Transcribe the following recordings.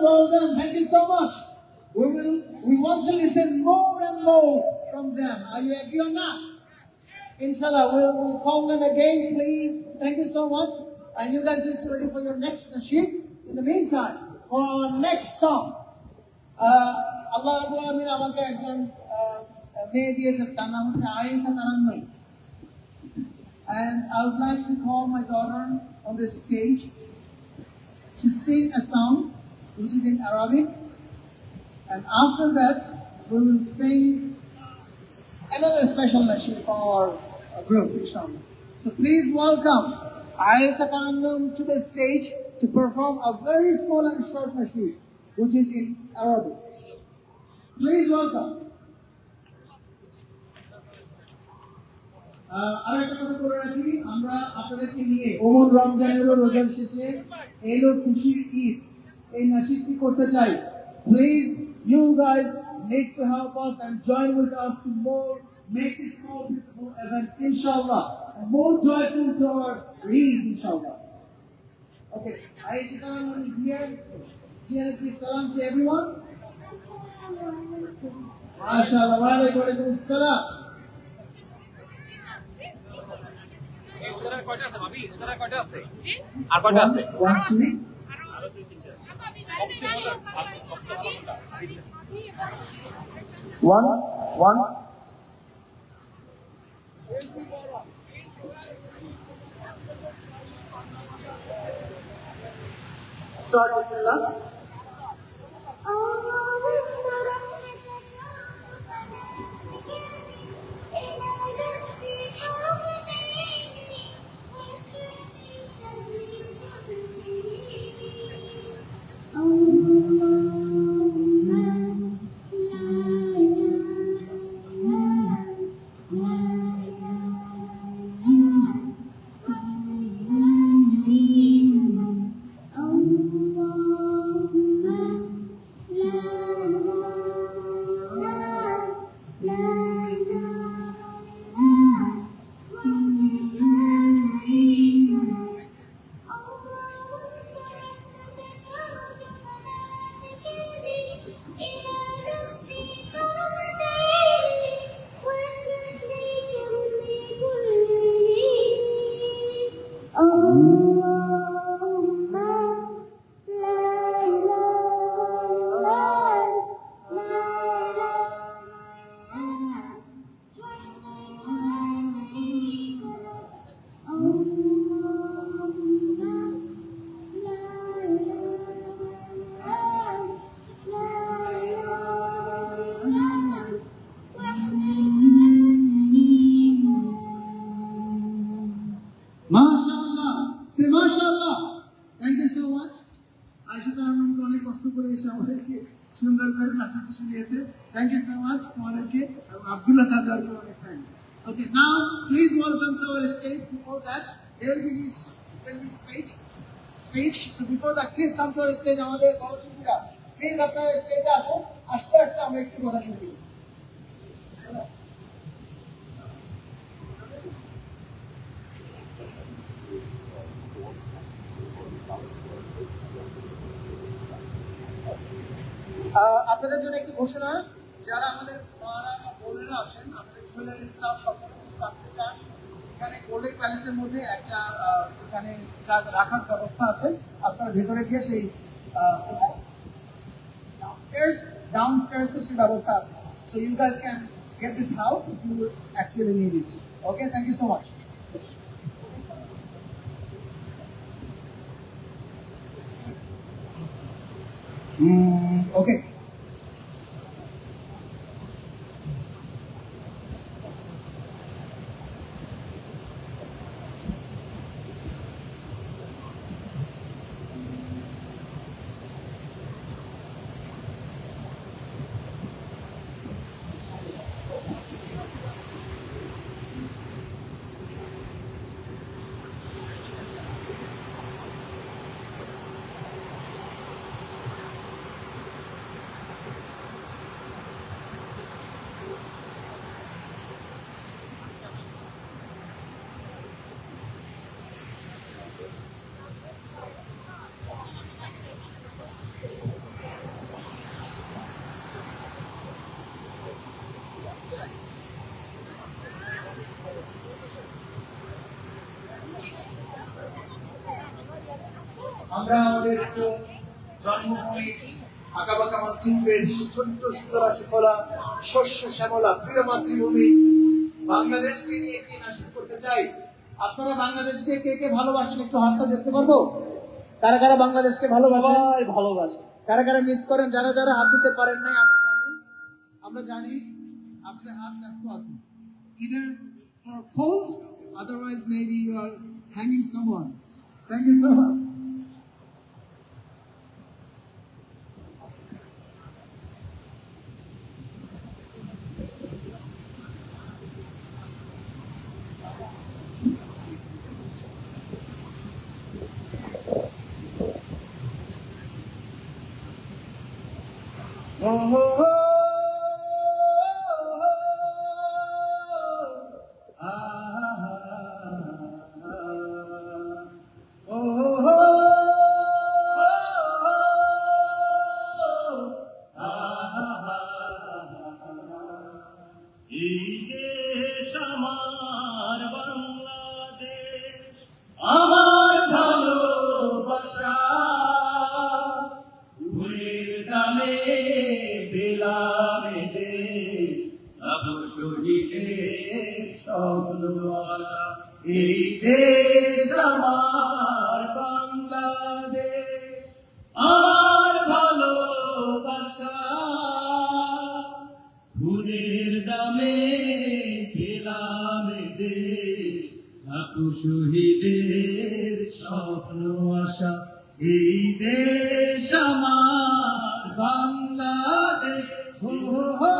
Well done. Thank you so much. We want to listen more and more from them. Are you agree or not? Inshallah, we'll call them again, please. Thank you so much. And you guys be ready for your next nasheed. In the meantime, for our next song, Allah Rabbul Alamin আমাকে একজন মেয়ে দিয়েছেন, তার নাম হচ্ছে Ayesha Tarannum. And I would like to call my daughter on the stage to sing a song which is in Arabic, and after that we will sing another special nasheed from our group, inshallah. So please welcome Aisha Taranum to the stage to perform a very small and short nasheed which is in Arabic. Please welcome. আরেকটা কথা বলে রাখি, আমরা আপনাদেরকে নিয়ে ওমন রমজানের রোজার শেষে এলো খুশির ঈদ এই নাশিদটি করতে চাই। Please, you guys need to help us and join with us to make this more beautiful event, inshallah, and more joyful to our Eid, inshallah. Okay, Aisha Taranum is here. She has to give salam to everyone. MashaAllah, wa alaikum assalam. কয়টা আছে ভাবি? ওটার কয়টা আছে? আর কয়টা আছে? 1 2 1 1 Start, bismillah. Allah Ayesha তারা আমাকে অনেক কষ্ট করে এসে আমাদেরকে সুন্দর করে নাচাতে শিখিয়েছে। থ্যাংক ইউ সো মাচ তোমাদেরকে, আব্দুল্লাহ তাজারকে অনেক thanks. Okay, now please welcome to our stage. Before that, there will be speech. So before that, please come to our stage. আমাদের বড় শিশুরা প্লিজ আপনারা স্টেজে আসুন, আস্তে আস্তে আমরা একটু কথা শুনতে পারি। আপনাদের জন্য একটি ঘোষণা, যারা আমাদের মারা বা বোনেরা আছেন, আমাদের জুয়েলারি স্টাফ, আপনারা কিছু রাখতে চান, এখানে গোল্ডেন প্যালেসের মধ্যে একটা এখানে যা রাখার ব্যবস্থা আছে, আপনারা ভেতরে গিয়ে সেই ডাউনস্টেয়ার্স সেই ব্যবস্থা আছে। So you guys can get this help if you actually need it. Okay, thank you so much. Okay. আমরা আমাদের জন্মভূমি আঁকাবাঁকা মাতৃত্বের ছোট্ট সুতরা সুফলা শস্য শ্যামলা প্রিয় মাতৃভূমি বাংলাদেশকে নিয়ে একটি নাটক করতে চাই। আপনারা বাংলাদেশকে কে কে ভালোবাসেন একটু হাতটা দেখতে পারবো? কারা কারা বাংলাদেশকে ভালোবাসেন? ভালোবাসে। কারা কারা মিস করেন? যারা যারা হাত দিতে পারেন নাই আমরা জানি আপনাদের হাত ব্যস্ত আছে, either for cold, otherwise maybe you are hanging someone. Thank you so much. Oh, oh, oh, আমার ভালোবাসা ভুলের দামে পেলাম দেশ, আবু শহীদের স্বপ্ন আশা। এই দেশ আমার বাংলাদেশ, আমার ভালোবাসা ভুলের দামে পেলাম দেশ, আবু শহীদের স্বপ্ন আশা। এই দেশ আমার বাংলাদেশ। হো হো হো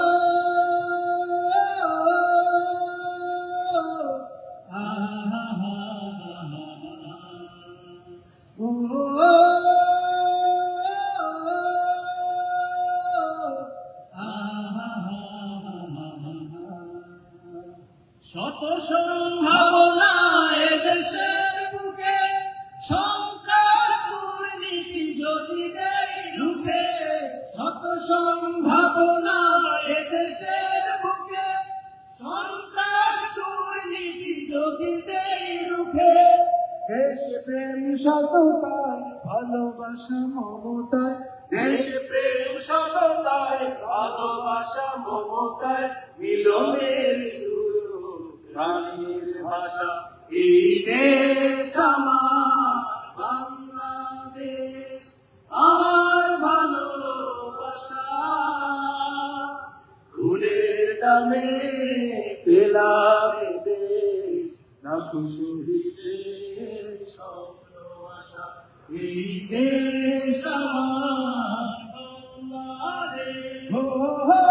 শত সম্ভাবনা এদেশের বুকে, সন্ত্রাস দুর্নীতি যদি দেয় রুখে। শত সম্ভাবনা এদেশের বুকে, সন্ত্রাস দুর্নীতি যদি দেয় রুখে। দেশপ্রেম সততায় ভালোবাসা মমতায়, দেশপ্রেম সততায় ভালোবাসা মমতায়, মিলনের প্রাণীর ভাষা। এই দেশ আমার বাংলাদেশ, আমার ভালোবাসা খুনের দামে পেলাম দেশ, লাখো শহীদের স্বপ্ন আশা। এই দেশ আমার বাংলাদেশ। ও হো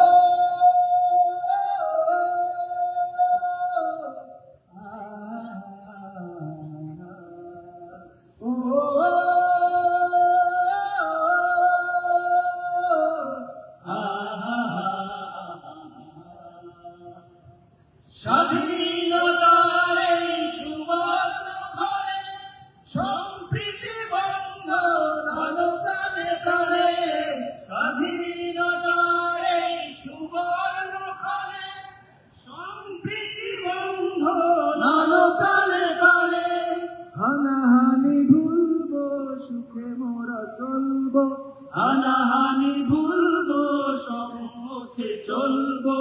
স্বাধীনতার এই সুবর্ণ ক্ষণে সম্প্রীতি বন্ধ দান প্রাণে প্রাণে। স্বাধীনতার এই সুবর্ণ ক্ষণে সম্প্রীতি বন্ধ দান প্রাণে প্রাণে। হানাহানি ভুলবো সুখে মোরা চলবো, হানাহানি ভুলবো সম্মুখে চলবো।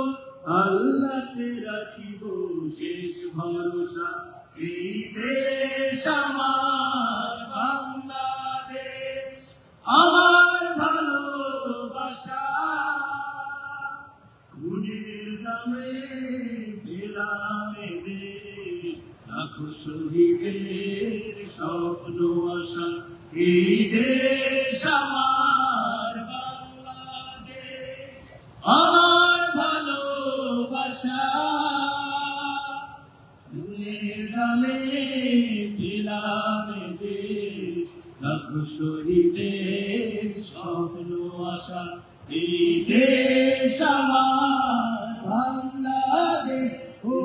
আল্লাহকে রাখিব শেষ ভরসা, এই দেশ আমার বাংলাদেশ। আমার ভালোবাসা খুনের নামে পেলাম দেশ, লাখো শহীদের স্বপ্ন আশা। এই দেশ আমার বাংলাদেশ। আমার ভালোবাসা খুনের নামে পেলাম দেশ, লাখো শহীদের স্বপ্ন আশা। এই দেশ আমার বাংলাদেশ। ও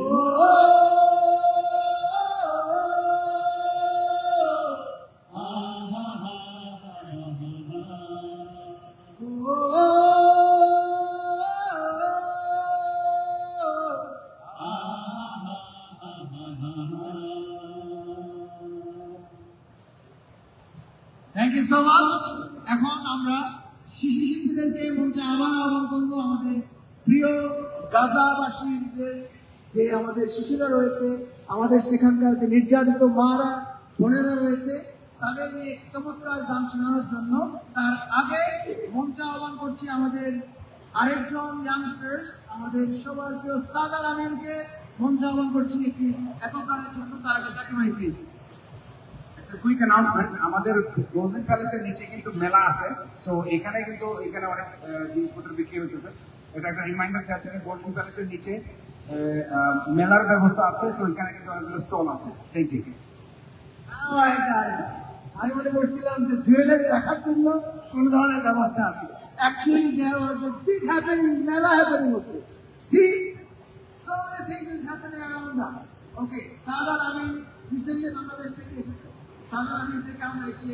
থ্যাংক ইউ সো মাচ। এখন আমরা শিশু শিল্পীদেরকে মঞ্চে আবার আহ্বান করবো। আমাদের প্রিয় গাজাবাসীদের যে আমাদের শিশুরা রয়েছে, আমাদের সেখানকার যে নির্যাতিত মারা বোনেরা রয়েছে, তাদের নিয়ে চমৎকার গান শোনানোর জন্য। তার আগে মঞ্চে আহ্বান করছি আমাদের আরেকজন ইয়াংস্টার্স, আমাদের সবার প্রিয় সাদার আমিনকে মঞ্চে আহ্বান করছি একটি একক গানের জন্য। তার আগে জাকির ভাই প্লিজ। কুইক অ্যানাউন্সমেন্ট, আমাদের গোল্ডেন প্যালেসের নিচে কিন্তু মেলা আছে, সো এখানে অনেক জিনিসপত্র বিক্রি হইতেছে। এটা একটা রিমাইন্ডার দেওয়ার জন্য, গোল্ডেন প্যালেসের নিচে মেলার ব্যবস্থা আছে, সো এখানে কিন্তু অনেকগুলো স্টল আছে। Thank you. আমি মনে করছিলাম যে জুয়েলারি রাখার জন্য কোন ধরনের ব্যবস্থা আছে। Actually, there was a big happening, মেলা happening হচ্ছে। See, so many things is happening around us. Okay, সাদার আমিন রিসেন্টলি বাংলাদেশ থেকে এসেছে। সাদার আমিন থেকে আমরা একটি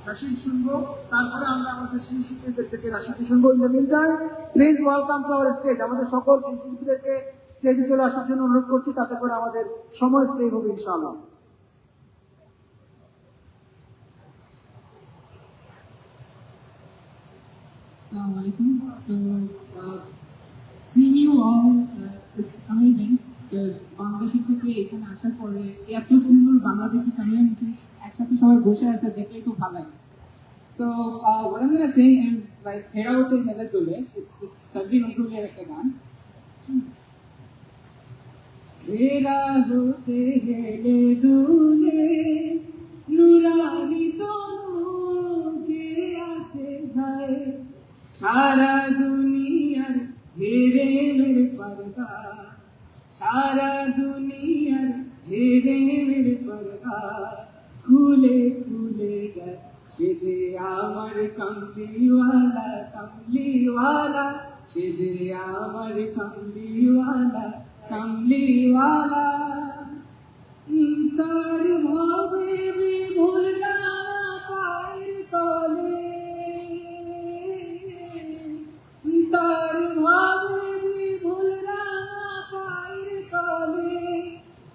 রাশিদ শুনবো, তারপরে আমরা আমাদের শিশু শিল্পীদের থেকে রাশিদটি শুনবো। In the meantime, please welcome to our stage. আমাদের সকল শিশু শিল্পীদেরকে স্টেজে চলে আসার জন্য অনুরোধ করছি, তাতে করে আমাদের সময় সেভ হবে ইনশাআল্লাহ। Assalamu alaikum. So, seeing you all, it's amazing because Bangladeshi থেকে এখানে আসার পরে এত সুন্দর বাংলাদেশি কমিউনিটি একসাথে সবাই বসে আছে, দেখলে একটু ভালো লাগে। So, what I'm gonna say is like হেরা হতে হেলে তোলে, it's কাজী নজরুলের একটা গান। হেরা হতে হেলে দুলে নুরানি তনুকে আসে ভাই, সারা দুনিয়ার হেরে মেরে পর্দা, সারা দুনিয়ার হেরে মেরে পর্দা খুলে খুলে যায় সে যে আমার কমলিওয়ালা, কমলিওয়ালা সে যে আমার কমলিওয়ালা, কমলিওয়ালা। তার ভাবে বিভুল না পায়ের তলে, তার ভাবে বিভুল না পায়ের তলে,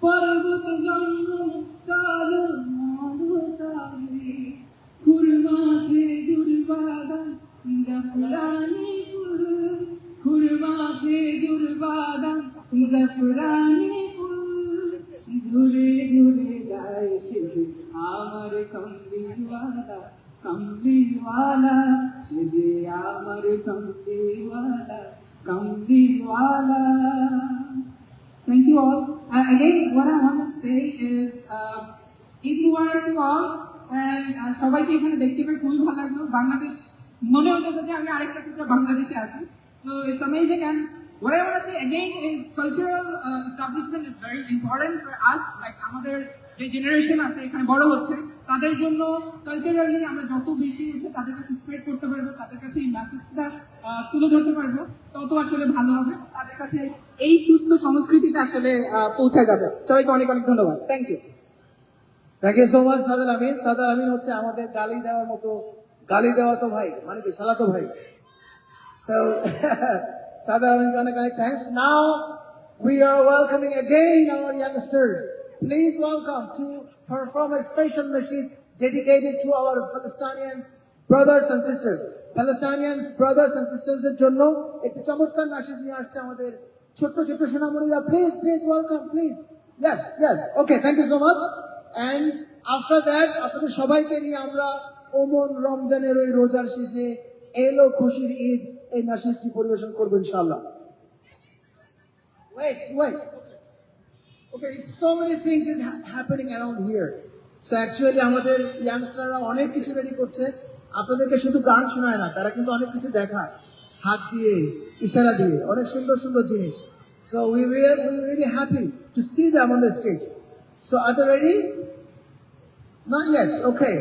পর্বত জঙ্গল কালো মরুতালে, খুরমা খেজুর বাদাম জাফরানি ফুল, খুরমা খেজুর বাদাম জাফরানি ফুল ঝুলে ঝুলে যায় সে যে আমার কমলিওয়ালা, কমলিওয়ালা সে যে আমার কমলিওয়ালা, কমলিওয়ালা। Thank you all. Again, what I want to say is, Eid Mubarak to all. সবাইকে এখানে দেখতে পেয়ে খুবই ভালো লাগলো। বাংলাদেশ মনে হতেছে যে আমি আরেকটা টুকরা বাংলাদেশে আছি। So it's amazing, and what I want to say again is cultural establishment is very important for us. Like আমাদের যে জেনারেশন আছে এখানে বড় হচ্ছে, তাদের জন্য কালচারালি আমরা যত বেশি হচ্ছে তাদের কাছে স্প্রেড করতে পারবো, তাদের কাছে এই মেসেজটা তুলে ধরতে পারবো, তত আসলে ভালো হবে। তাদের কাছে এই সুস্থ সংস্কৃতিটা আসলে পৌঁছা যাবে। সবাইকে অনেক অনেক ধন্যবাদ। Thank you. Thank you so much Sadal Amin. Sadal Amin হচ্ছে আমাদের গালি দেওয়ার মতো, গালি দেওয়া তো ভাই, মানে কি শালা তো ভাই। So Sadar Amin অনেক অনেক thanks. Now we are welcoming again our youngsters. Please welcome to perform a special nasheed dedicated to our Palestinians brothers and sisters. Palestinians brothers and sisters দের জন্য একটি চমৎকার নাশিদ নিয়ে আসছে আমাদের ছোট্ট ছোট্ট সোনামণিরা। Please welcome, please. Yes. Okay, thank you so much. And after that, আপনাদের সবাইকে নিয়ে আমরা ওমন রমজানের ওই রোজার শেষে এলো খুশির ঈদ এই নাশিদটি পরিবেশন করবো ইনশাআল্লাহ। Wait. Okay, so many things is happening around here. So actually আমাদের ইয়াংস্টাররা অনেক কিছু রেডি করছে। আপনাদেরকে শুধু গান শোনায় না, তারা কিন্তু অনেক কিছু দেখায়, হাত দিয়ে, ইশারা দিয়ে, অনেক সুন্দর সুন্দর জিনিস। So we really happy to see them on the stage. So are they ready? Not yet. Okay.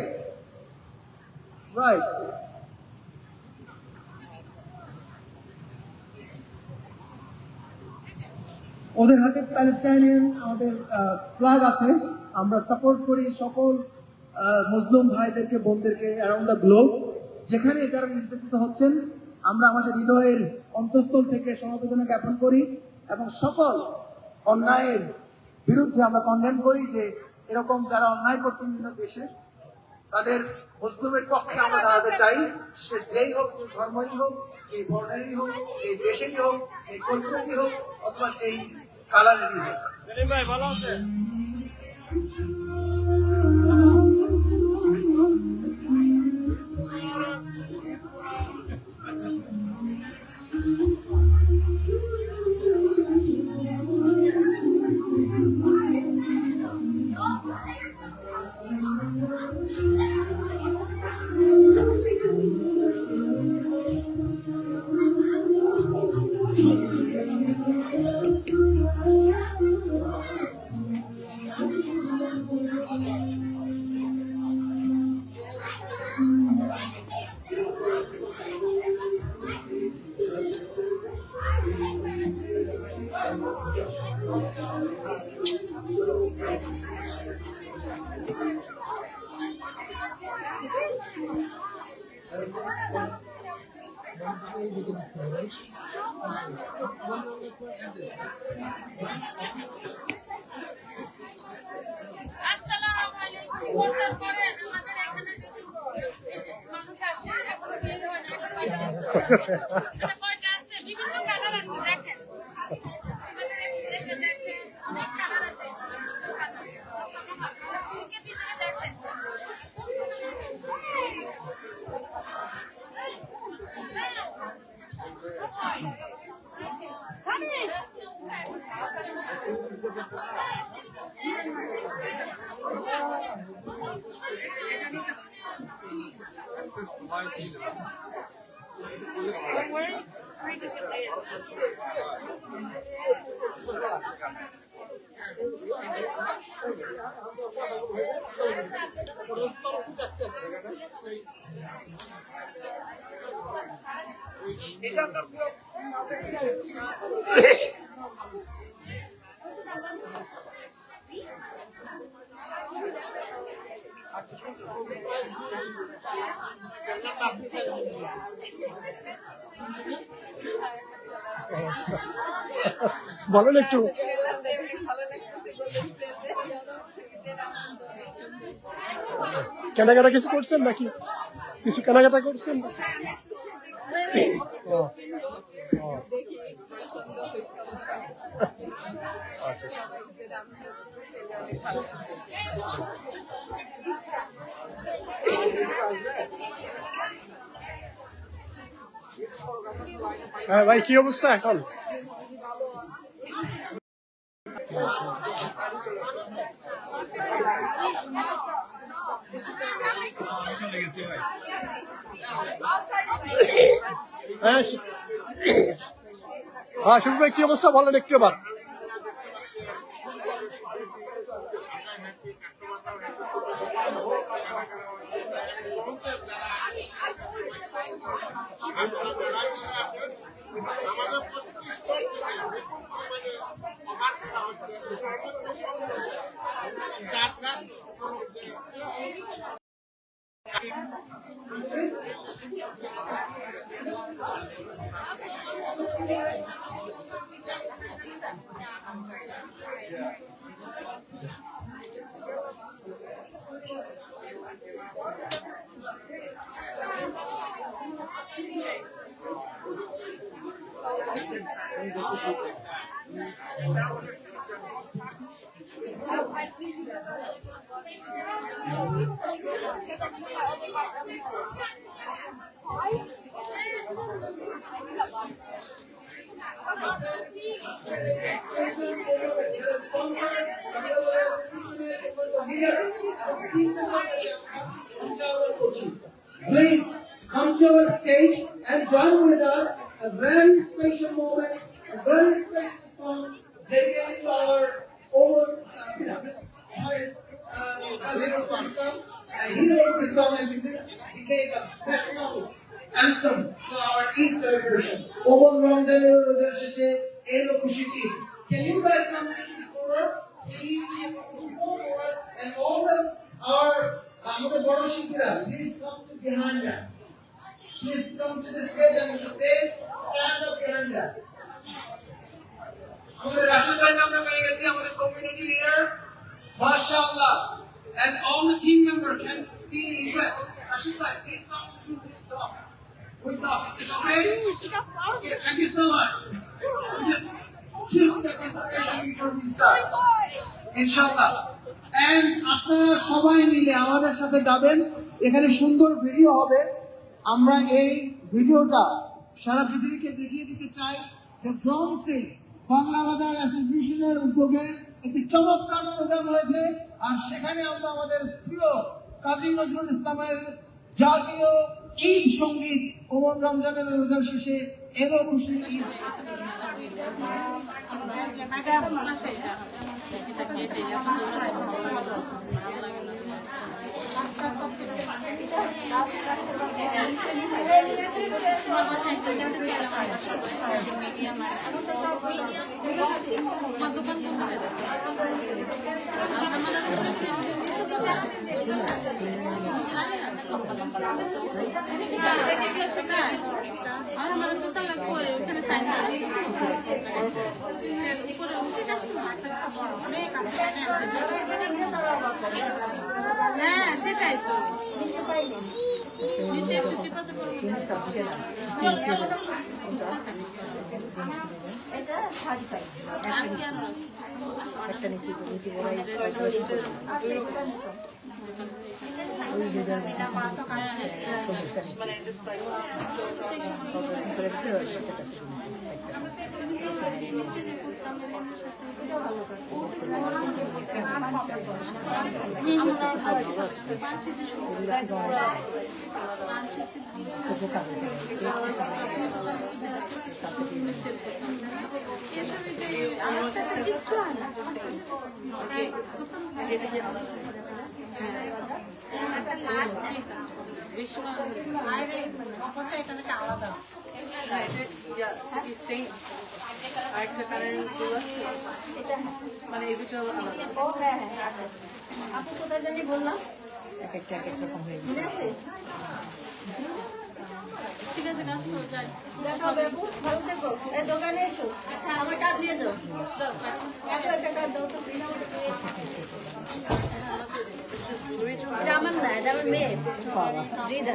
Right. ওদের হাতে প্যালেস্টাইনিয়ান আমাদের ফ্ল্যাগ আছে। আমরা সাপোর্ট করি সকল মুসলিম ভাইদেরকে, বোনদেরকে অ্যারাউন্ড দ্য গ্লোব, যেখানে যারা নির্যাতিত হচ্ছেন। আমরা আমাদের হৃদয়ের অন্তঃস্থল থেকে সমবেদনা জ্ঞাপন করি এবং সকল অন্যায়ের বিরুদ্ধে আমরা কন্ডেম করি যে এরকম যারা অন্যায় করছেন বিভিন্ন দেশে, তাদের মুসলিমের পক্ষে আমরা দাঁড়াতে চাই। সে যেই হোক, যে ধর্মেরই হোক, যে বর্ণেরই হোক, যে দেশেরই হোক, যে গোত্রেরই হোক, অথবা যেই কালারেরই হোক। ভাই ভালো আছে? বিভিন্ন কালার আছে দেখেন, অনেক কালার আছে। বলেন একটু কেনাকাটা কিছু করছেন নাকি? কিছু কেনাকাটা করছেন? হ্যাঁ ভাই, কি অবস্থা এখন? হ্যাঁ হ্যাঁ, শুরু ভাই কি অবস্থা বলেন একটু এবার। Please come to our stage and join with us a very special moment, a very special song dedicated to our own hero of the song, and this is he gave a national anthem to our Eid celebration. Over Ramadan Rojar Sheshe Elo Khushi Eid. Can you guys come forward? Please come forward, and all of our আমাদের বড় শিল্পীরা please come to behind that please come to the stage and stand up behind that আমাদের রাশিদ ভাইকে আমরা পেয়ে গেছি আমাদের community leader মাশাআল্লাহ and all the team member can be request Rashid ভাই please come to with the is okay okay thank you so much just chill the conversation before we start inshallah and আপনারা সবাই মিলে আমাদের সাথে গাবেন এখানে সুন্দর video হবে আমরা এই ভিডিওটা সারা পৃথিবীকে দেখিয়ে দিতে চাই যে ব্রহ্মসিং বাংলা বাজার অ্যাসোসিয়েশনের উদ্যোগে একটি চমৎকার প্রোগ্রাম হয়েছে আর সেখানে আমরা আমাদের প্রিয় কাজী নজরুল ইসলামের জাতীয় ঈদ সঙ্গীত ওমর রমজানের রোজার শেষে এলো খুশি ঈদ হ্যাঁ সেটাই তো মানে এই দুটো ও হ্যাঁ হ্যাঁ আচ্ছা আপু কোথায় জানি বললাম এক একটা রকম হয়ে গেছে ঠিক আছে গাছ তো যাই দেখো বাবু ভালো থেকো এই দোকানে এসো আচ্ছা আমার কার্ড দিয়ে দাও একটা কার্ড দাও তো প্লিজ এটা আমার না এটা আমার মেয়ে রিদা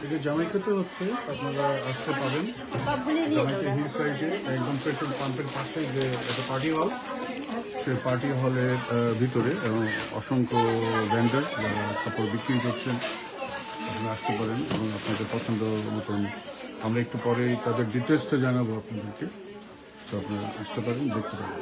এটা জামাইকাতে হচ্ছে, আপনারা আসতে পারেন জামাইকা হিল সাইডে একদম পেট্রোল পাম্পের পাশে যে একটা পার্টি হল, সেই পার্টি হলের ভিতরে এবং অসংখ্য ভেন্ডার যারা কাপড় বিক্রি করছেন, আপনারা আসতে পারেন এবং আপনাদের পছন্দ মতন আমরা একটু পরেই তাদের ডিটেলসটা জানাবো আপনাদেরকে। তো আপনারা আসতে পারেন, দেখতে পারেন।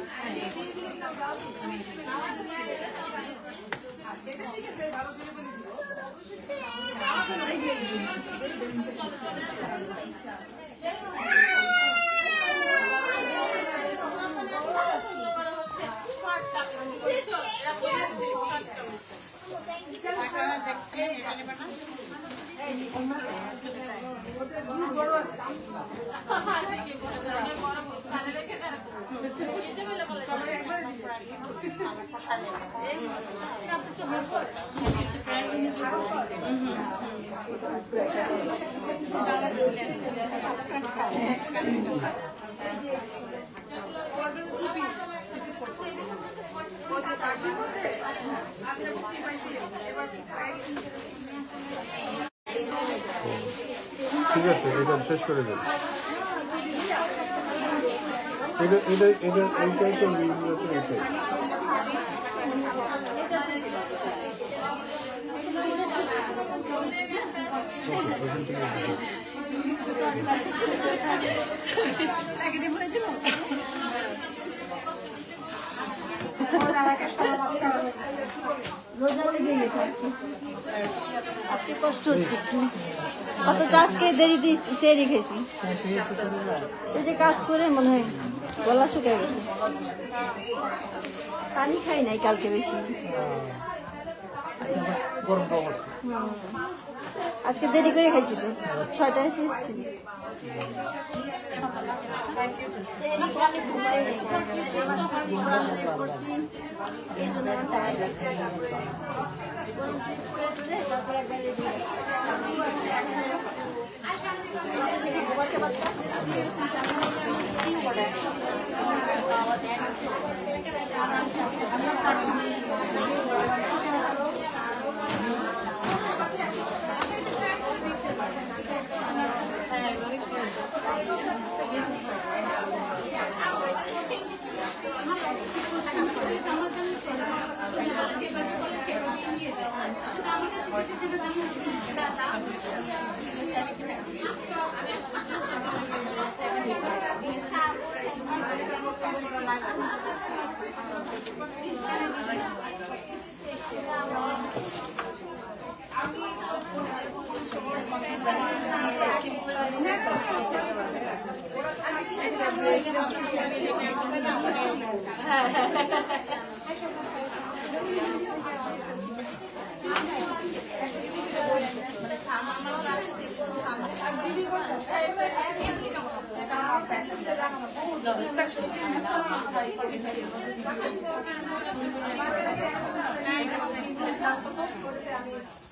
ঠিক আছে, এটা শেষ করে দেব। এইটাই তো এইটাই। আজকে কষ্ট হচ্ছে একটু, অথচ আজকে দেরিতে সে রেখেছি। এই যে কাজ করে মনে হয় গলা শুকিয়ে গেছে, পানি খাই নাই কালকে বেশি। আজকে দেরি করে খাইছি তো, 6টায় এসেছি।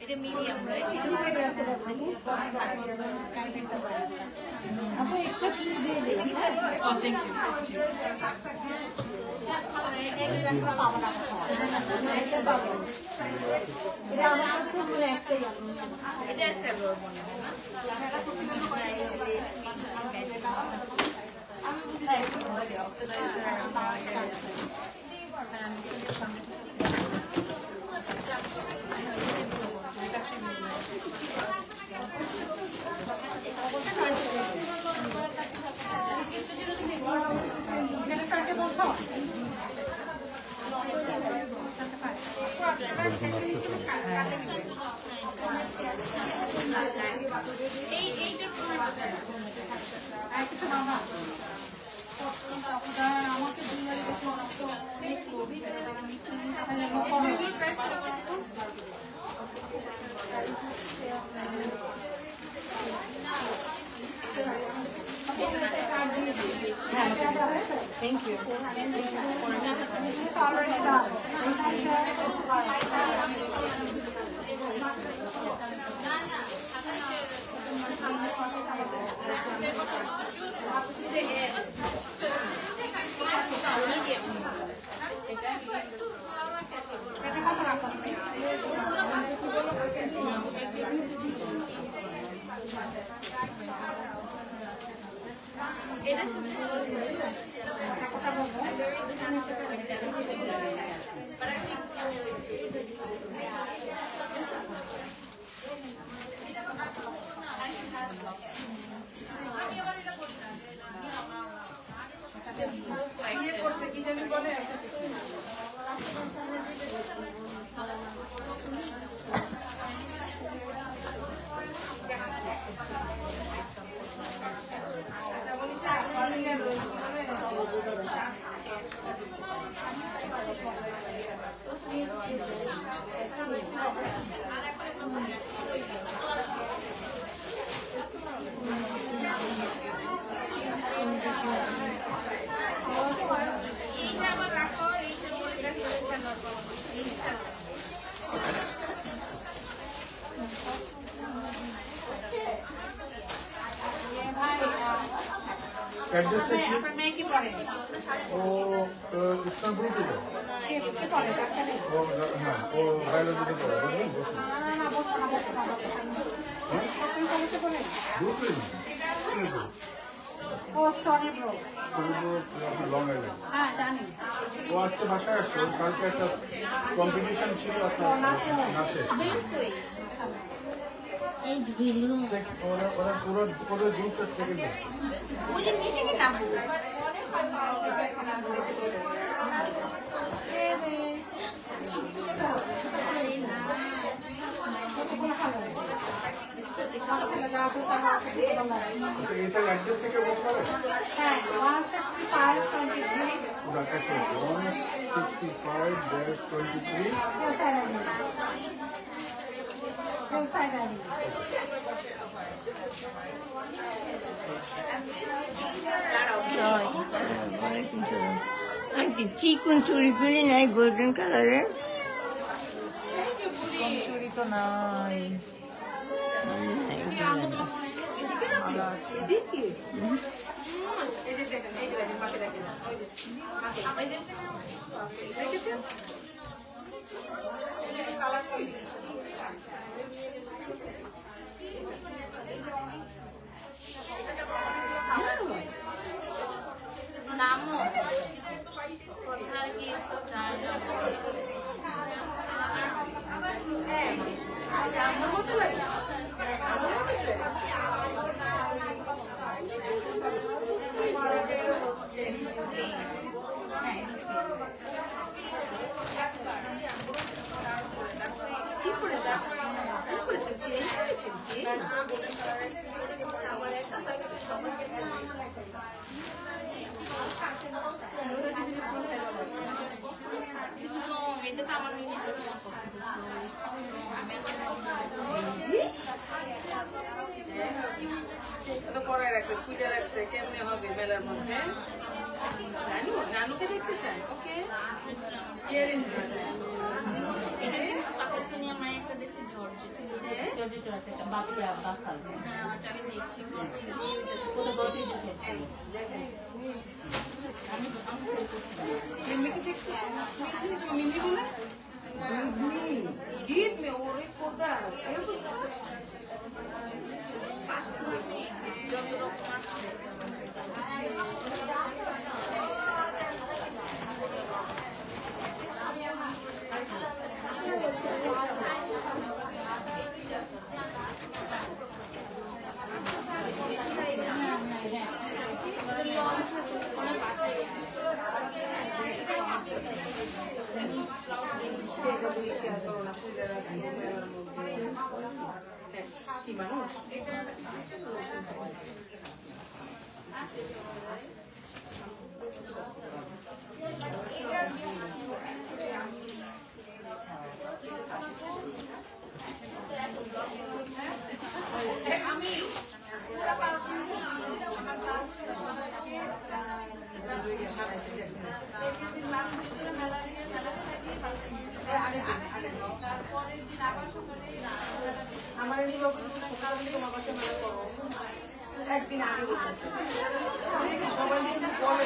এটা মিডিয়াম রাইট আপনি এক্সট্রা পিস দিয়ে দিন। এটা সেভর মনে হয় Thank you. It's already done. অ্যাড্রেসটা কি? আপনার মেয়ে কি পড়ে? ও ইসলামপুরে তো যায়। কি পড়ে? ডাক্তারি? ও হ্যাঁ, ও বায়োলজিতে পড়ে, বুঝলেন? বসুন। না, বসো না, বসো না, বসো না। আপনি কলেজে পড়েন? ব্রুকলিন, ও স্টোরি ব্রো। আপনার লং আইল্যান্ড। হ্যাঁ, জানি। ও আজকে বাসায় আসছে, ওর কালকে একটা কম্পিটিশন ছিল আপনার নাচে। এই ভিডিও ওরা গ্রুপটা সেকেন্ড। ওই যে মিটিংয়ে না এটার অ্যাড্রেস থেকে বলতে পারে? হ্যাঁ, 165-23 165-23 Hillside Avenue. আন্টি চিকন চুরি ফেলি নাই গোল্ডেন কালারের চুরি তো নাই। নামও কোথায় কি স্টাইল এটা তো আমার নিজের তো পড়ায় রাখছে, খুঁজে রাখছে, কেমনে হবে মেলার মধ্যে। নানু, নানুকে দেখতে চান? ওকে। Here is Nanu. এটা কিন্তু পাকিস্তানি আমরা একটা দেখছি জর্জেট জর্জেট আছে একটা বাকিয়া বাসাল হ্যাঁ ওটা আমি দেখছি কত কত মিমিকে দেখতেছেন? মিমি বলে? গীত মে ওরে কোদা এই অবস্থা। যত রকম আছে কি মানুষ? আমার তোমার বাসায় মেলা করো একদিন আগে বলতেছে সবাই দিন পরে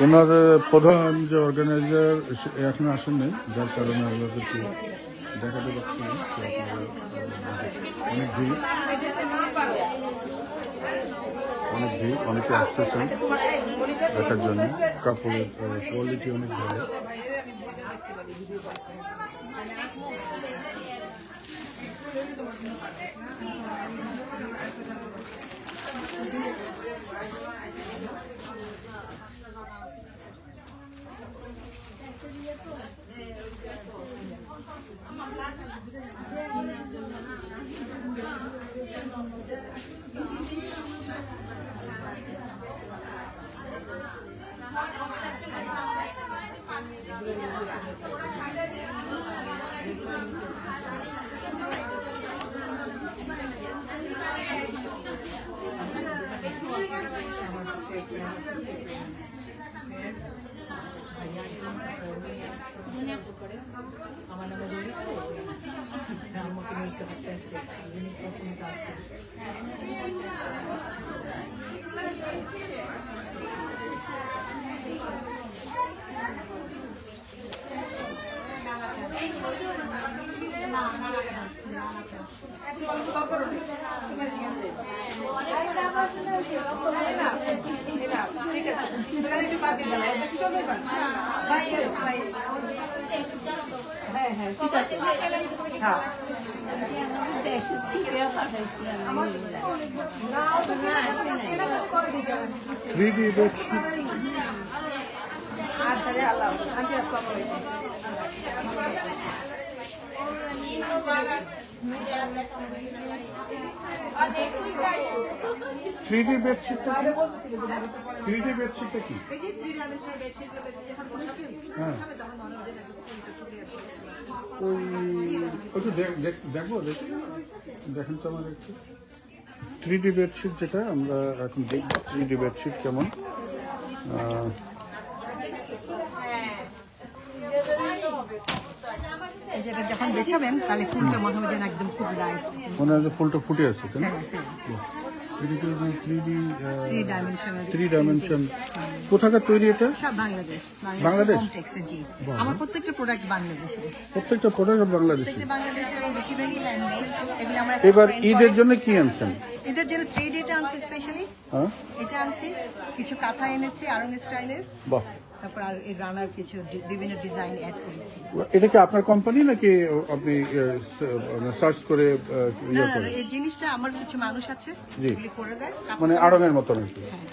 ওনার প্রধান যে অর্গানাইজার এখনো আসেন নাই, যার কারণে আপনাদেরকে দেখাতে পারছি না। তো আপনারা অনেক ভিড়, অনেকে আসতেছেন দেখার জন্য। কাপড়ের কোয়ালিটি অনেক ভালো। আমার নামে জড়িত আমাকে নিতে পারতে ইউনিক পছন্দ কাজ ঠিক আছে একটু বাকি বেশি তো হ্যাঁ হ্যাঁ ঠিক আছে হ্যাঁ 3D আচ্ছা রে আল্লাহ আন্টি আসসালামু আলাইকুম 3D বেডশিটটা কি? 3D বেডশিটটা কি? হ্যাঁ, ওই দেখবো দেখেন তো আমার একটু 3D বেডশিট যেটা আমরা এখন দেখব। 3D বেডশিট কেমন? যেটা যখন বেছাবেন তাহলে ফুলটা মনে হবে যেন একদম খুব লাইট মনে হয় যে ফুলটা ফুটে আছে, তাই না? এটা কি 3 ডাইমেনশন। কোথাকার তৈরি এটা? সব বাংলাদেশ। বাংলাদেশ? কমপ্লেক্সে, জি। আমার প্রত্যেকটা প্রোডাক্ট বাংলাদেশে। প্রত্যেকটা প্রোডাক্ট বাংলাদেশি। প্রত্যেকটা বাংলাদেশের বেশিরভাগই হ্যান্ডমেড। এগুলো আমরা এবার ঈদের জন্য কি আনছেন? ঈদের জন্য 3D টা আনছি স্পেশালি। হ্যাঁ, এটা আনছি, কিছু কাঁথা এনেছি আরং স্টাইলের। বাহ। তারপর আর এই রানার কিছু বিভিন্ন ডিজাইন অ্যাড করেছি। এটা কি আপনার কোম্পানি নাকি আপনি সার্চ করে না না, এই জিনিসটা আমার কিছু মানুষ আছে জি, এগুলি করে দেয়, মানে আড়ঙের মতো নাকি? হ্যাঁ,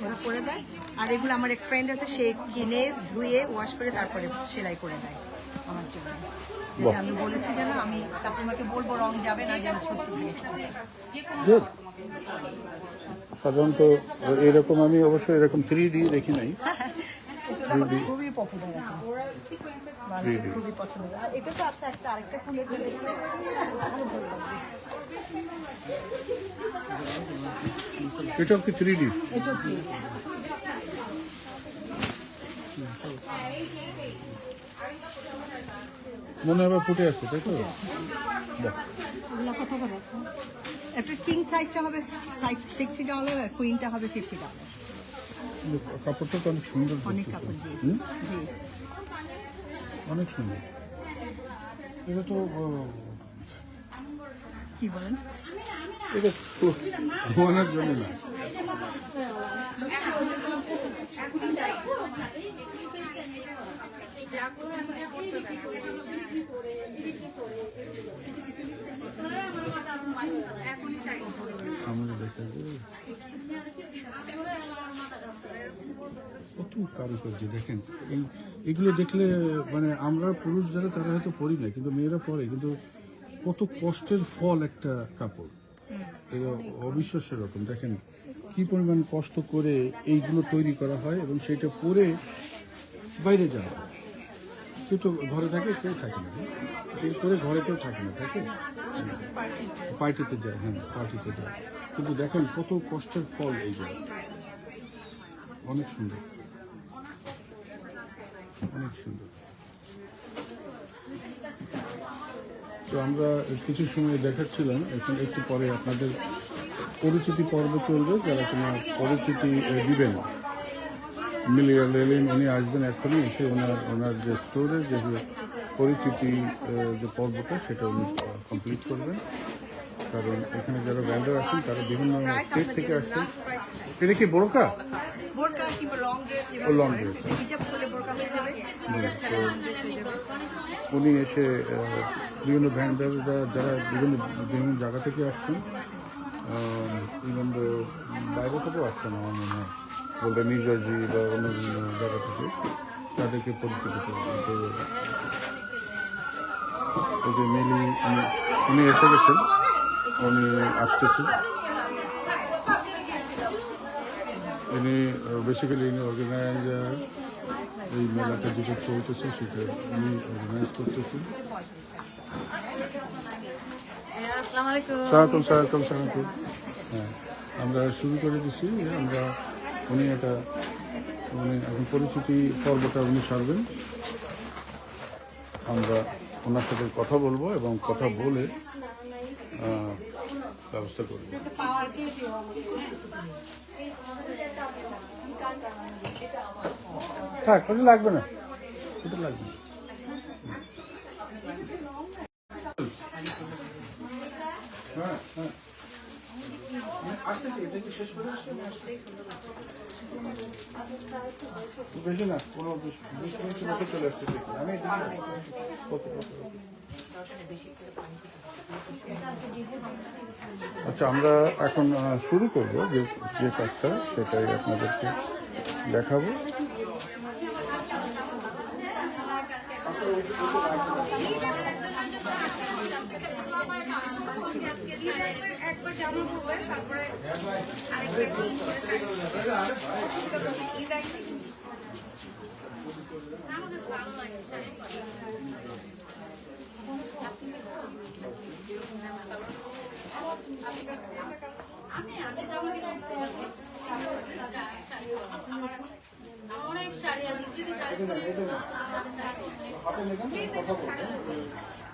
ওরা করে দেয়। আর এগুলো আমার এক ফ্রেন্ড আছে, সে কিনে ধুয়ে ওয়াশ করে তারপরে সেলাই করে দেয় আমার জন্য। যেটা আমি বলেছি যেন আমি কাস্টমারকে বলবো রং যাবে না, যেন সত্যি Good. সাধারণত এরকম আমি অবশ্যই এরকম 3D দেখি নাই। খুবই পপুলার এখন, মানুষের খুবই পছন্দ। আর এটা তো আছে একটা আরেকটা ফুলের এটাও কি 3D? এটা কি মনে হয় ফুটে আসছে, তাই তো? একটা কিং সাইজটা হবে $60 আর কুইনটা হবে $50। কাপড়টা তো অনেক সুন্দর, অনেক কাপড়, জি জি, অনেক সুন্দর। এটা তো কি বলেন, এটা ঘুমানোর জন্য না। কত কারুকার্য দেখেন, এগুলো দেখলে মানে আমরা পুরুষ যারা তারা হয়তো পড়ি না, কিন্তু মেয়েরা পড়ে, কিন্তু কত কষ্টের ফল একটা কাপড়, এটা অবিশ্বাস্য রকম। দেখেন কি পরিমাণ কষ্ট করে এইগুলো তৈরি করা হয় এবং সেটা পরে বাইরে যাওয়া হয়। কেউ তো ঘরে থাকে, কেউ থাকে না, এই করে ঘরে কেউ থাকে না, থাকে পার্টিতে যায়, হ্যাঁ পার্টিতে যায়। কিন্তু দেখেন কত কষ্টের ফল এইগুলো, অনেক সুন্দর, অনেক সুন্দর। তো আমরা কিছু সময় দেখাচ্ছিলাম, এখন একটু পরে আপনাদের পরিচিতি পর্ব চলবে, যারা কিনা পরিচিতি দিবেন। মিলিয়া লেলিন উনি আসবেন এখনই, এসে ওনার যে স্টোরের যে পরিচিতি যে পর্বটা সেটা উনি কমপ্লিট করবেন। কারণ এখানে যারা ভ্যান্ডার আসছেন তারা বিভিন্ন স্টেট থেকে আসছেন। এটা কি বোরকা? বোরকা কিংবা লং ড্রেস, ও লং ড্রেস। হিজাব করলে বোরকা হয়ে যাবে, হিজাব ছাড়া লং ড্রেস হয়ে যাবে। উনি এসে বিভিন্ন ভ্যান্ডাররা যারা বিভিন্ন জায়গা থেকে আসছেন, ইভেন বাইরে থেকেও আসছেন আমার মনে হয়, বলতে নিউ জার্সি বা অন্য বিভিন্ন জায়গা থেকে, তাদেরকে পরিচিত করবেন। ওই যে মিলি উনি এসে গেছেন, উনি আসতেছেন। ইনি বেসিক্যালি ইনি অর্গানাইজার, এই মেলাটা যেটা চলতেছে সেটা উনি অর্গানাইজ করতেছেন। সালাম সালাম সালাম। হ্যাঁ, আমরা শুরু করে দিচ্ছি। উনি এখন পরিচিতি পর্বটা উনি সারবেন, আমরা ওনার সাথে কথা বলবো এবং কথা বলে ব্যবস্থা করব। থাক, ওটা লাগবে না, ওটা লাগবে না। হ্যাঁ হ্যাঁ, আসতেছি, এটা কি শেষ করে আসতে বেশি না, কোনো 20 মিনিটের মধ্যে চলে আসতেছি। আমি ওকে। আচ্ছা, আমরা এখন শুরু করব যে কাজটা, সেটাই আপনাদেরকে দেখাবো।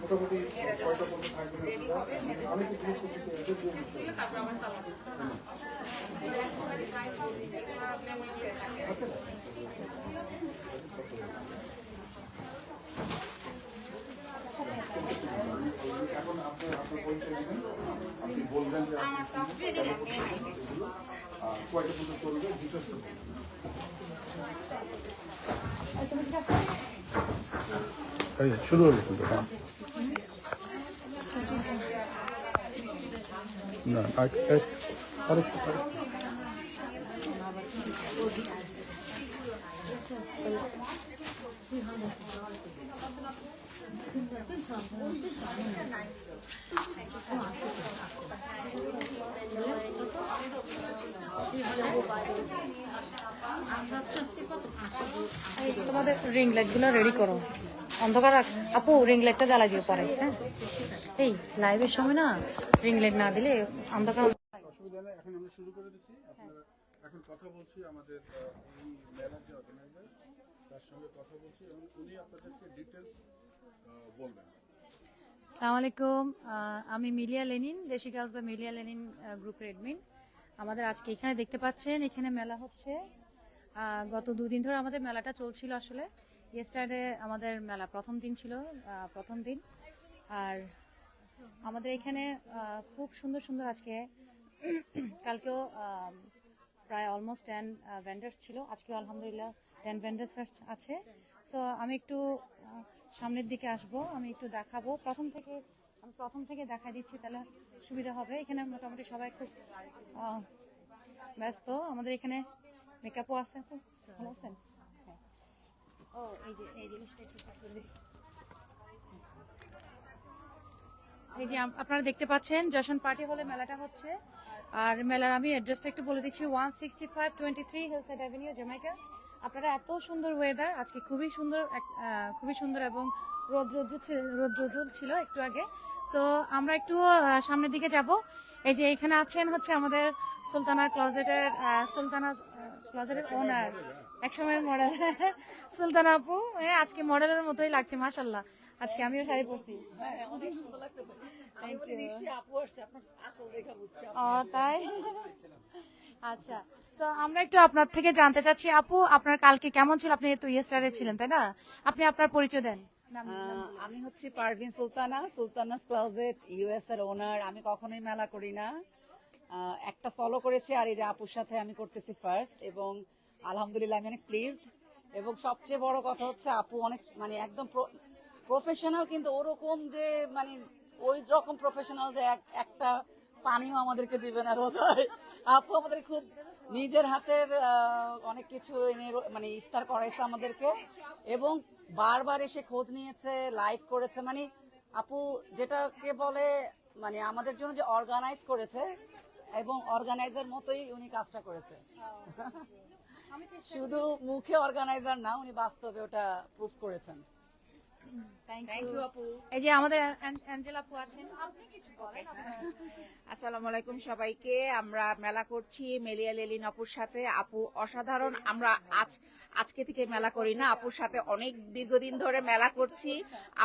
মোটামুটি কয়টা পর্যন্ত থাকবে, আমি কি জিনিস এখন আপনার পরিচয় দিবেন, আপনি বলবেন যে কয়টা পর্যন্ত করবে, ডিটেলস শুরু হলো কিন্তু। না আরেকটু তোমাদের রিং লাইট গুলো রেডি করো, অন্ধকার আপু রিং লাইটটা জ্বালা দিও পরে। হ্যাঁ, এই লাইভের সময় না রিং লাইট না দিলে অন্ধকার। অসুবিধা নেই, এখন আমরা শুরু করে দিচ্ছি। আপনারা এখন কথা বলছি আমাদের এই মেলার যে অর্গানাইজার, তার সঙ্গে কথা বলছি এবং উনি আপনাদেরকে ডিটেলস বলবেন। আসসালামু আলাইকুম, আমি মিলিয়া লেনিন, দেশি গার্লস বা মিলিয়া লেনিন গ্রুপের অ্যাডমিন। আমাদের আজকে এখানে দেখতে পাচ্ছেন, এখানে মেলা হচ্ছে। গত 2 দিন ধরে আমাদের মেলাটা চলছিল। আসলে ইয়েস্টারডে আমাদের মেলা প্রথম দিন ছিল, প্রথম দিন। আর আমাদের এখানে খুব সুন্দর সুন্দর আজকে কালকেও প্রায় অলমোস্ট 10 ভেন্ডার্স ছিল, আজকেও আলহামদুলিল্লাহ 10 ভেন্ডার্স আছে। সো আমি একটু সামনের দিকে আসবো, আমি একটু দেখাবো আমি প্রথম থেকে দেখা দিচ্ছি, তাহলে সুবিধা হবে। এখানে মোটামুটি সবাই খুব ব্যস্ত। আমাদের এখানে মেকআপও আছে। ভালো আছেন? হ্যাঁ। ও এই জিনিসটা একটু এই যে আপনারা দেখতে পাচ্ছেন যশন পার্টি হলে মেলাটা হচ্ছে। আর মেলার আমি অ্যাড্রেসটা একটু বলে দিচ্ছি, 16523 হিলসাইড অ্যাভিনিউ, জ্যামাইকা। আপনারা এত সুন্দর ওয়েদার আজকে, খুবই সুন্দর এবং রোদ্র ছিল একটু আগে। সো আমরা একটু সামনের দিকে যাব। এই যে এখানে আছেন হচ্ছে আমাদের সুলতানা ক্লজেটের ওনার, একসময়ের মডেল সুলতানা আপু। আজকে মডেলের মতোই লাগছে মাশাআল্লাহ, আজকে আমিও শাড়ি পরছি। তাই আচ্ছা, তো আমরা একটু আপনার থেকে জানতে চাচ্ছি আপু, আপনার কালকে কেমন ছিল? আপনি তো ইয়েস্টারে ছিলেন তাই না? আপনি আপনার পরিচয় দেন। আমি হচ্ছে পারভিন সুলতানাস ক্লজেট ইউএস এর ওনার। আমি কখনোই মেলা করি না, একটা সলো করেছি, আর এই যে আপুর সাথে আমি করতেছি ফার্স্ট, এবং আলহামদুলিল্লাহ আমি অনেক প্লিজড। এবং সবচেয়ে বড় কথা হচ্ছে আপু অনেক মানে একদম প্রফেশনাল, কিন্তু ওরকম যে মানে ওই রকম প্রফেশনাল যে একটা পানিও আমাদেরকে দিবে না রোজায়। আপু আমাদের খুব নিজের হাতের অনেক কিছু এনে মানে ইফতার করাইছে আমাদেরকে, এবং বারবার এসে খোঁজ নিয়েছে, লাইভ করেছে। মানে আপু যেটাকে বলে মানে আমাদের জন্য যে অর্গানাইজ করেছে, এবং অর্গানাইজার মতোই উনি কাজটা করেছে। শুধু মুখে অর্গানাইজার না, উনি বাস্তবে ওটা প্রুফ করেছেন। থ্যাংক ইউ আপু। এই যে আমাদের অ্যাঞ্জেলা আপু আছেন, আপনি কিছু বলেন। আসসালামু আলাইকুম সবাইকে। আমরা মেলা করছি মেলিয়া লেলিন আপুর সাথে। আপু অসাধারণ। আমরা আজকে থেকে মেলা করি না, আপুর সাথে অনেক দীর্ঘদিন ধরে মেলা করছি।